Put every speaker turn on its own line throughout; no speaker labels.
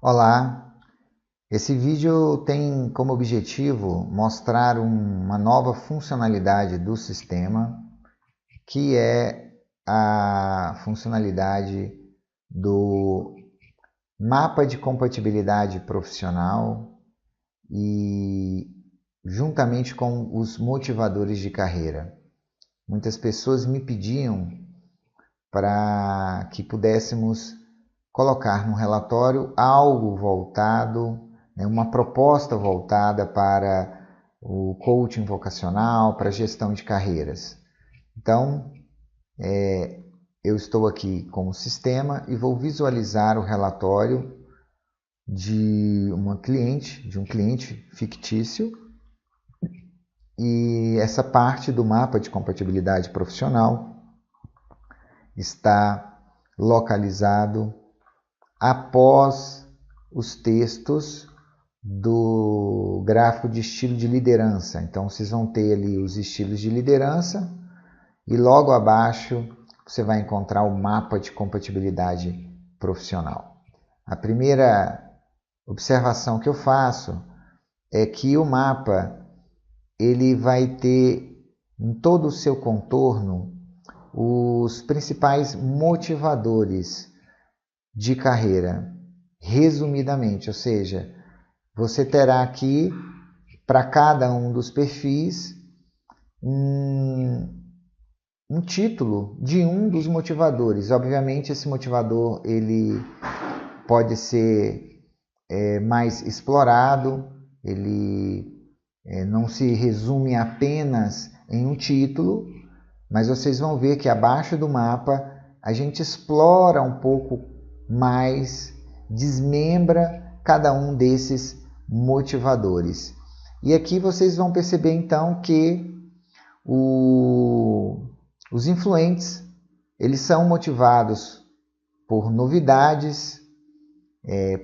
Olá, esse vídeo tem como objetivo mostrar uma nova funcionalidade do sistema, que é a funcionalidade do mapa de compatibilidade profissional e juntamente com os motivadores de carreira. Muitas pessoas me pediam para que pudéssemos colocar no relatório algo voltado, uma proposta voltada para o coaching vocacional, para a gestão de carreiras. Então, eu estou aqui com o sistema e vou visualizar o relatório de um cliente fictício, e essa parte do mapa de compatibilidade profissional está localizado após os textos do gráfico de estilo de liderança. Então, vocês vão ter ali os estilos de liderança e logo abaixo você vai encontrar o mapa de compatibilidade profissional. A primeira observação que eu faço é que o mapa ele vai ter em todo o seu contorno os principais motivadores de carreira, resumidamente, ou seja, você terá aqui para cada um dos perfis um título de um dos motivadores. Obviamente, esse motivador ele pode ser mais explorado, ele não se resume apenas em um título, mas vocês vão ver que abaixo do mapa a gente explora um pouco mais, desmembra cada um desses motivadores. E aqui vocês vão perceber então que os influentes eles são motivados por novidades,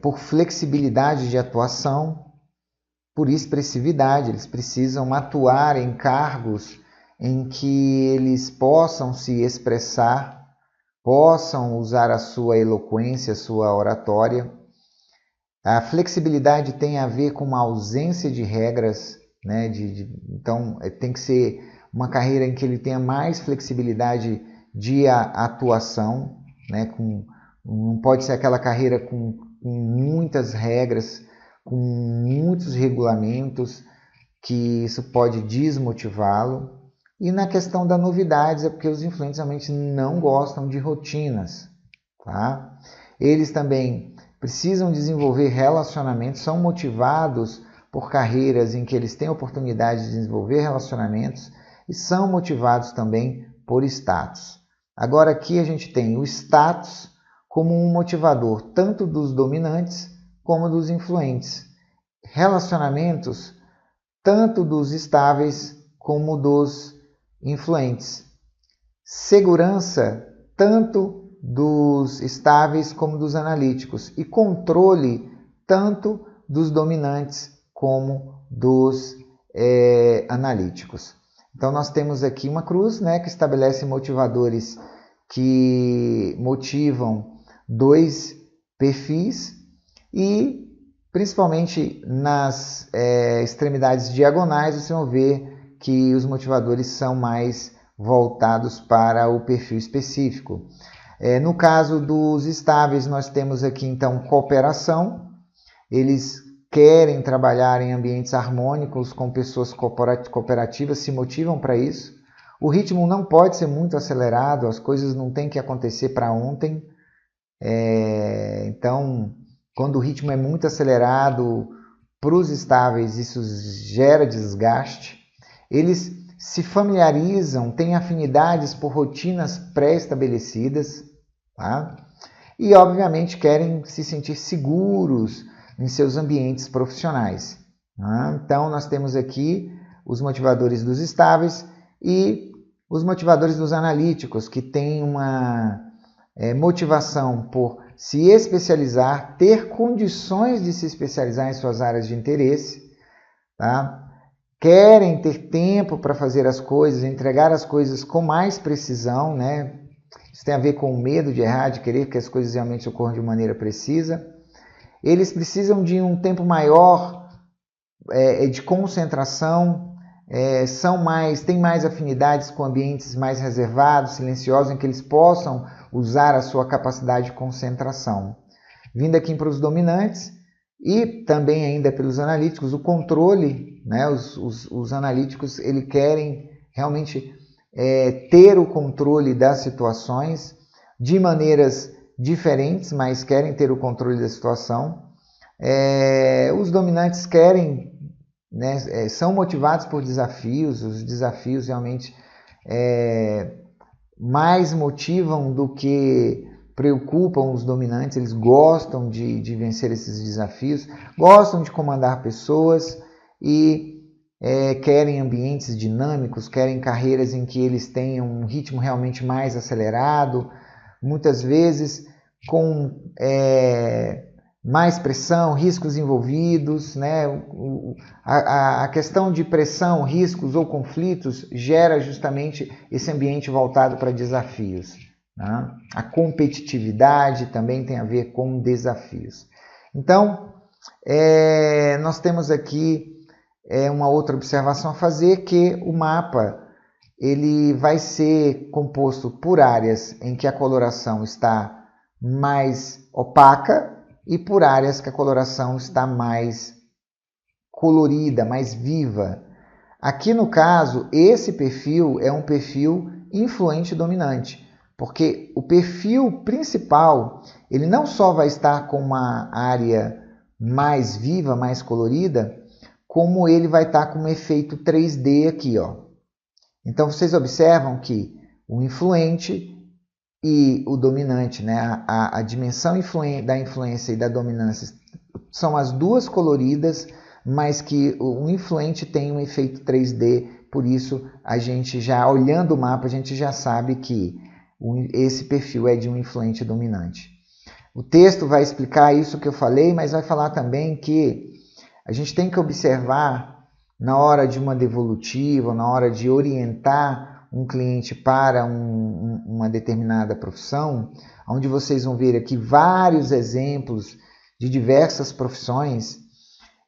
por flexibilidade de atuação, por expressividade. Eles precisam atuar em cargos em que eles possam se expressar, possam usar a sua eloquência, a sua oratória. A flexibilidade tem a ver com uma ausência de regras, né? Então, tem que ser uma carreira em que ele tenha mais flexibilidade de atuação, né? Não pode ser aquela carreira com muitas regras, com muitos regulamentos, que isso pode desmotivá-lo. E na questão da novidades, é porque os influentes realmente não gostam de rotinas, tá? Eles também precisam desenvolver relacionamentos, são motivados por carreiras em que eles têm oportunidade de desenvolver relacionamentos e são motivados também por status. Agora aqui a gente tem o status como um motivador tanto dos dominantes como dos influentes. Relacionamentos tanto dos estáveis como dos influentes. Segurança tanto dos estáveis como dos analíticos. E controle tanto dos dominantes como dos analíticos. Então nós temos aqui uma cruz, né, que estabelece motivadores que motivam dois perfis, e principalmente nas extremidades diagonais você vai ver que os motivadores são mais voltados para o perfil específico. No caso dos estáveis, nós temos aqui então cooperação. Eles querem trabalhar em ambientes harmônicos com pessoas cooperativas, se motivam para isso. O ritmo não pode ser muito acelerado, as coisas não têm que acontecer para ontem. Então, quando o ritmo é muito acelerado, para os estáveis isso gera desgaste. Eles se familiarizam, têm afinidades por rotinas pré-estabelecidas, tá? E obviamente querem se sentir seguros em seus ambientes profissionais, tá? Então nós temos aqui os motivadores dos estáveis e os motivadores dos analíticos, que têm uma motivação por se especializar, ter condições de se especializar em suas áreas de interesse, tá? Querem ter tempo para fazer as coisas, entregar as coisas com mais precisão, né? Isso tem a ver com o medo de errar, de querer que as coisas realmente ocorram de maneira precisa. eles precisam de um tempo maior de concentração, têm mais afinidades com ambientes mais reservados, silenciosos, em que eles possam usar a sua capacidade de concentração. Vindo aqui para os dominantes e também ainda pelos analíticos, o controle, né? Os analíticos eles querem realmente ter o controle das situações de maneiras diferentes, mas querem ter o controle da situação. Os dominantes querem, né, são motivados por desafios, os desafios realmente mais motivam do que preocupam os dominantes, eles gostam de vencer esses desafios, gostam de comandar pessoas e querem ambientes dinâmicos, querem carreiras em que eles tenham um ritmo realmente mais acelerado, muitas vezes com mais pressão, riscos envolvidos, né? A questão de pressão, riscos ou conflitos gera justamente esse ambiente voltado para desafios, né? A competitividade também tem a ver com desafios. Então, nós temos aqui uma outra observação a fazer, que o mapa ele vai ser composto por áreas em que a coloração está mais opaca e por áreas que a coloração está mais colorida, mais viva. Aqui no caso, esse perfil é um perfil influente dominante, porque o perfil principal, ele não só vai estar com uma área mais viva, mais colorida, como ele vai estar com um efeito 3D aqui, ó. Então vocês observam que o influente e o dominante, né, a dimensão da influência e da dominância são as duas coloridas, mas que o influente tem um efeito 3D, por isso a gente já, olhando o mapa, a gente já sabe que esse perfil é de um influente dominante. O texto vai explicar isso que eu falei, mas vai falar também que a gente tem que observar na hora de uma devolutiva, na hora de orientar um cliente para uma determinada profissão, onde vocês vão ver aqui vários exemplos de diversas profissões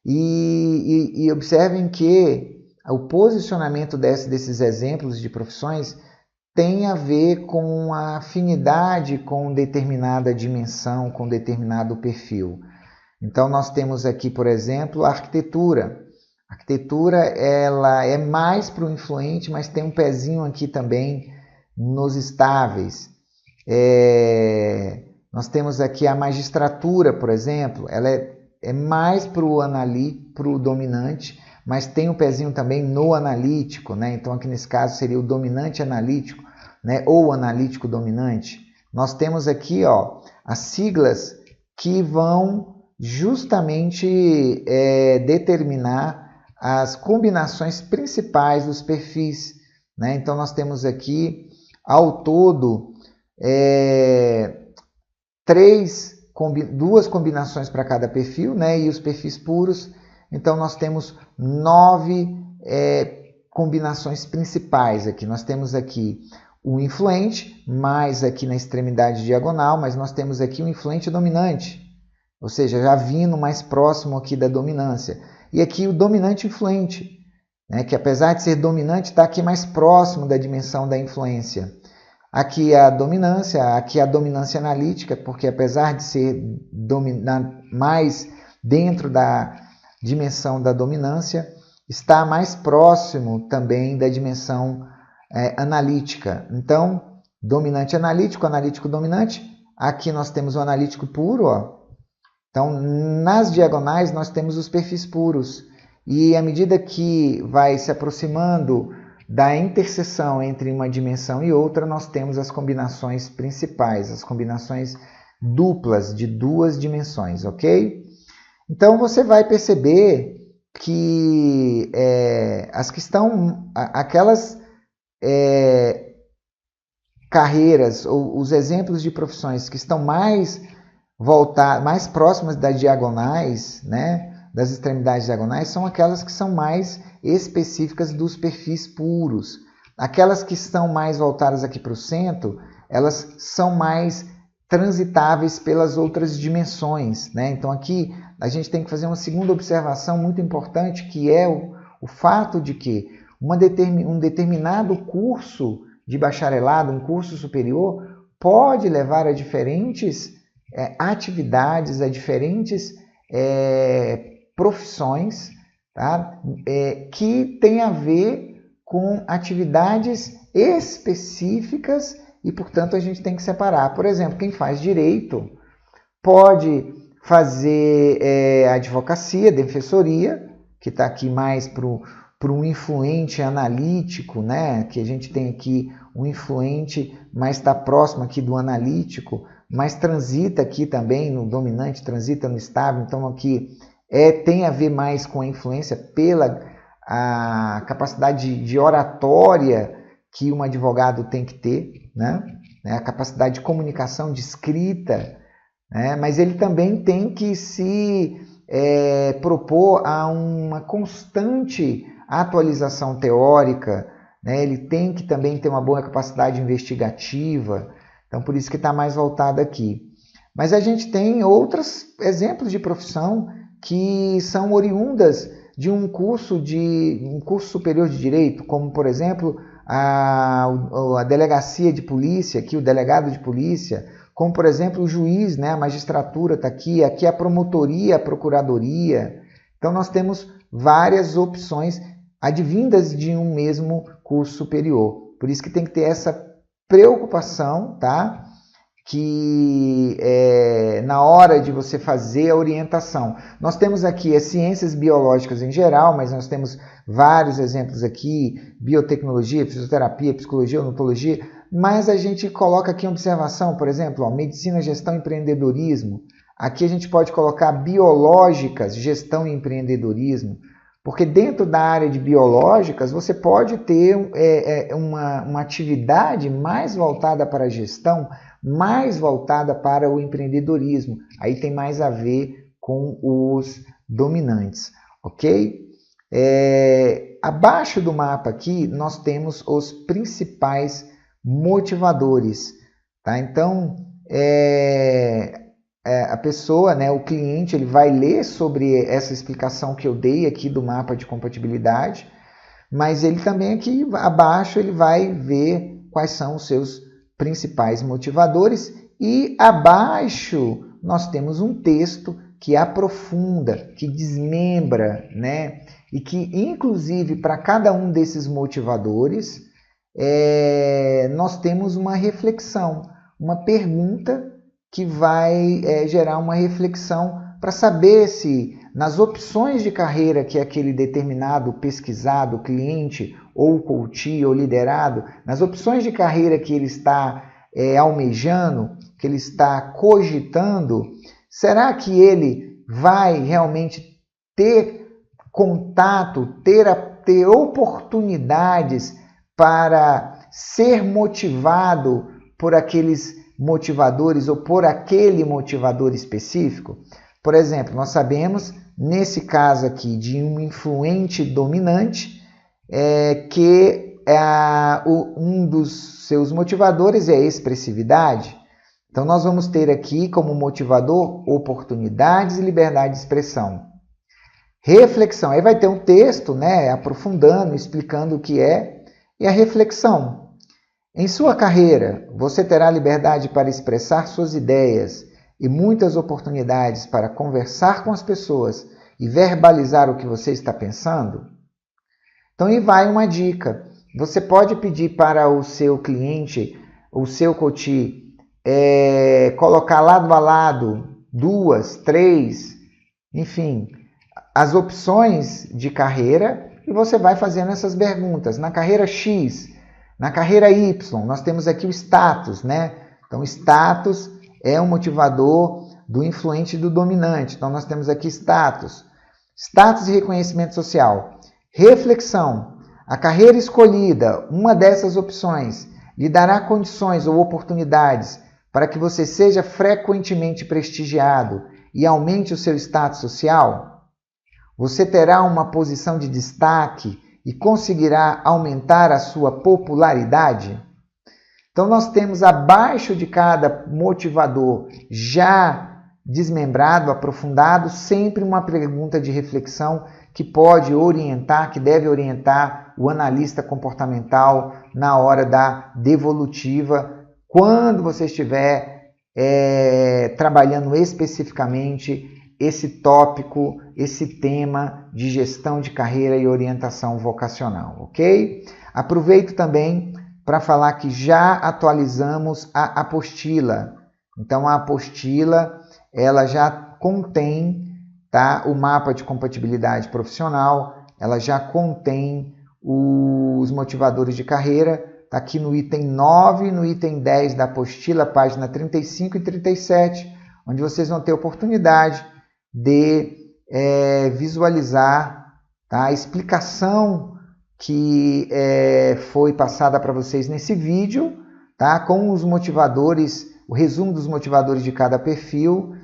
e observem que o posicionamento desses exemplos de profissões tem a ver com a afinidade com determinada dimensão, com determinado perfil. Então nós temos aqui, por exemplo, a arquitetura. A arquitetura ela é mais para o influente, mas tem um pezinho aqui também nos estáveis. Nós temos aqui a magistratura, por exemplo, ela é mais para o dominante, mas tem um pezinho também no analítico, né? Então aqui nesse caso seria o dominante analítico, né? Ou analítico dominante. Nós temos aqui, ó, as siglas que vão justamente determinar as combinações principais dos perfis, né? Então nós temos aqui ao todo duas combinações para cada perfil, né? E os perfis puros, então nós temos 9 combinações principais aqui. Nós temos aqui o influente, mais aqui na extremidade diagonal, mas nós temos aqui o influente dominante, ou seja, já vindo mais próximo aqui da dominância. E aqui o dominante influente, né, que apesar de ser dominante, está aqui mais próximo da dimensão da influência. Aqui a dominância analítica, porque apesar de ser mais dentro da dimensão da dominância, está mais próximo também da dimensão analítica. Então, dominante analítico, analítico dominante. Aqui nós temos o analítico puro, ó. Então, nas diagonais, nós temos os perfis puros. E à medida que vai se aproximando da interseção entre uma dimensão e outra, nós temos as combinações principais, as combinações duplas de duas dimensões, ok? Então, você vai perceber que aquelas carreiras ou os exemplos de profissões que estão mais próximas das diagonais, né, das extremidades diagonais, são aquelas que são mais específicas dos perfis puros. Aquelas que estão mais voltadas aqui para o centro, elas são mais transitáveis pelas outras dimensões, né? Então aqui a gente tem que fazer uma segunda observação muito importante, que é o fato de que um determinado curso de bacharelado, um curso superior, pode levar a diferentes atividades, a diferentes profissões, tá? Que tem a ver com atividades específicas e, portanto, a gente tem que separar. Por exemplo, quem faz direito pode fazer advocacia, defensoria, que está aqui mais para um influente analítico, né? Que a gente tem aqui um influente, mas está próximo aqui do analítico, mas transita aqui também no dominante, transita no estável, então aqui tem a ver mais com a influência pela a capacidade de oratória que um advogado tem que ter, né? A capacidade de comunicação, de escrita, né? Mas ele também tem que se propor a uma constante atualização teórica, né? Ele tem que também ter uma boa capacidade investigativa, então por isso que está mais voltado aqui. Mas a gente tem outros exemplos de profissão que são oriundas de um curso superior de direito, como por exemplo a delegacia de polícia, aqui o delegado de polícia, como por exemplo o juiz, né? A magistratura está aqui a promotoria, a procuradoria. Então nós temos várias opções advindas de um mesmo curso superior. Por isso que tem que ter essa preocupação, tá? Que na hora de você fazer a orientação. Nós temos aqui as ciências biológicas em geral, mas nós temos vários exemplos aqui, biotecnologia, fisioterapia, psicologia, odontologia, mas a gente coloca aqui uma observação, por exemplo, medicina, gestão e empreendedorismo. Aqui a gente pode colocar biológicas, gestão e empreendedorismo, porque dentro da área de biológicas você pode ter uma atividade mais voltada para a gestão, mais voltada para o empreendedorismo. Aí tem mais a ver com os dominantes, ok? Abaixo do mapa aqui nós temos os principais motivadores, tá? Então, a pessoa, né, o cliente, ele vai ler sobre essa explicação que eu dei aqui do mapa de compatibilidade, mas ele também aqui abaixo ele vai ver quais são os seus principais motivadores e abaixo nós temos um texto que aprofunda, que desmembra, né? E que inclusive para cada um desses motivadores nós temos uma reflexão, uma pergunta que vai gerar uma reflexão para saber se nas opções de carreira que aquele determinado pesquisado, cliente ou coach ou liderado, nas opções de carreira que ele está almejando, que ele está cogitando, será que ele vai realmente ter contato, ter oportunidades para ser motivado por aqueles motivadores ou por aquele motivador específico? Por exemplo, nós sabemos, nesse caso aqui, de um influente dominante, que um dos seus motivadores é a expressividade. Então, nós vamos ter aqui como motivador oportunidades e liberdade de expressão. Reflexão, aí vai ter um texto, né, aprofundando, explicando o que é, e a reflexão. Em sua carreira, você terá liberdade para expressar suas ideias e muitas oportunidades para conversar com as pessoas e verbalizar o que você está pensando? Então, aí vai uma dica. Você pode pedir para o seu cliente, o seu coach, colocar lado a lado 2, 3, enfim, as opções de carreira e você vai fazendo essas perguntas. Na carreira X, na carreira Y, nós temos aqui o status, né? Então, status é um motivador do influente e do dominante. Então, nós temos aqui status. Status e reconhecimento social. Reflexão. A carreira escolhida, uma dessas opções, lhe dará condições ou oportunidades para que você seja frequentemente prestigiado e aumente o seu status social? Você terá uma posição de destaque e conseguirá aumentar a sua popularidade? Então, nós temos abaixo de cada motivador já desmembrado, aprofundado, sempre uma pergunta de reflexão que pode orientar, que deve orientar o analista comportamental na hora da devolutiva, quando você estiver trabalhando especificamente esse tópico, esse tema de gestão de carreira e orientação vocacional, ok? Aproveito também para falar que já atualizamos a apostila. Então, a apostila, ela já contém, tá, o mapa de compatibilidade profissional, ela já contém os motivadores de carreira, está aqui no item 9, no item 10 da apostila, página 35 e 37, onde vocês vão ter oportunidade de visualizar, tá, a explicação que foi passada para vocês nesse vídeo, tá, com os motivadores, o resumo dos motivadores de cada perfil,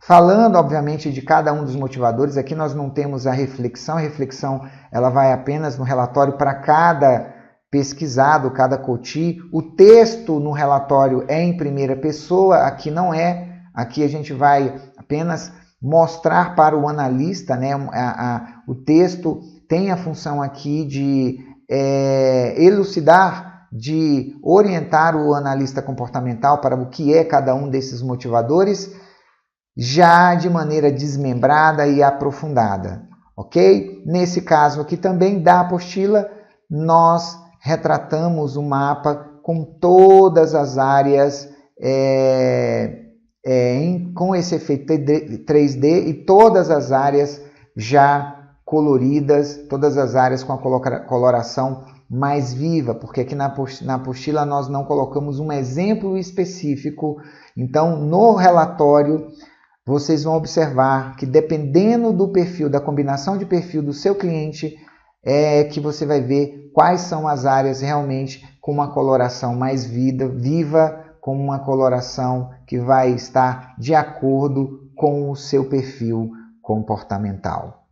falando, obviamente, de cada um dos motivadores. Aqui nós não temos a reflexão ela vai apenas no relatório para cada pesquisado, cada coach. O texto no relatório é em primeira pessoa, aqui não é. Aqui a gente vai apenas mostrar para o analista, né? O texto tem a função aqui de elucidar, de orientar o analista comportamental para o que é cada um desses motivadores, já de maneira desmembrada e aprofundada, ok? Nesse caso aqui também da apostila, nós retratamos o mapa com todas as áreas com esse efeito 3D e todas as áreas já coloridas, todas as áreas com a coloração mais viva, porque aqui na apostila nós não colocamos um exemplo específico. Então, no relatório, vocês vão observar que dependendo do perfil, da combinação de perfil do seu cliente, que você vai ver quais são as áreas realmente com uma coloração mais viva, com uma coloração que vai estar de acordo com o seu perfil comportamental.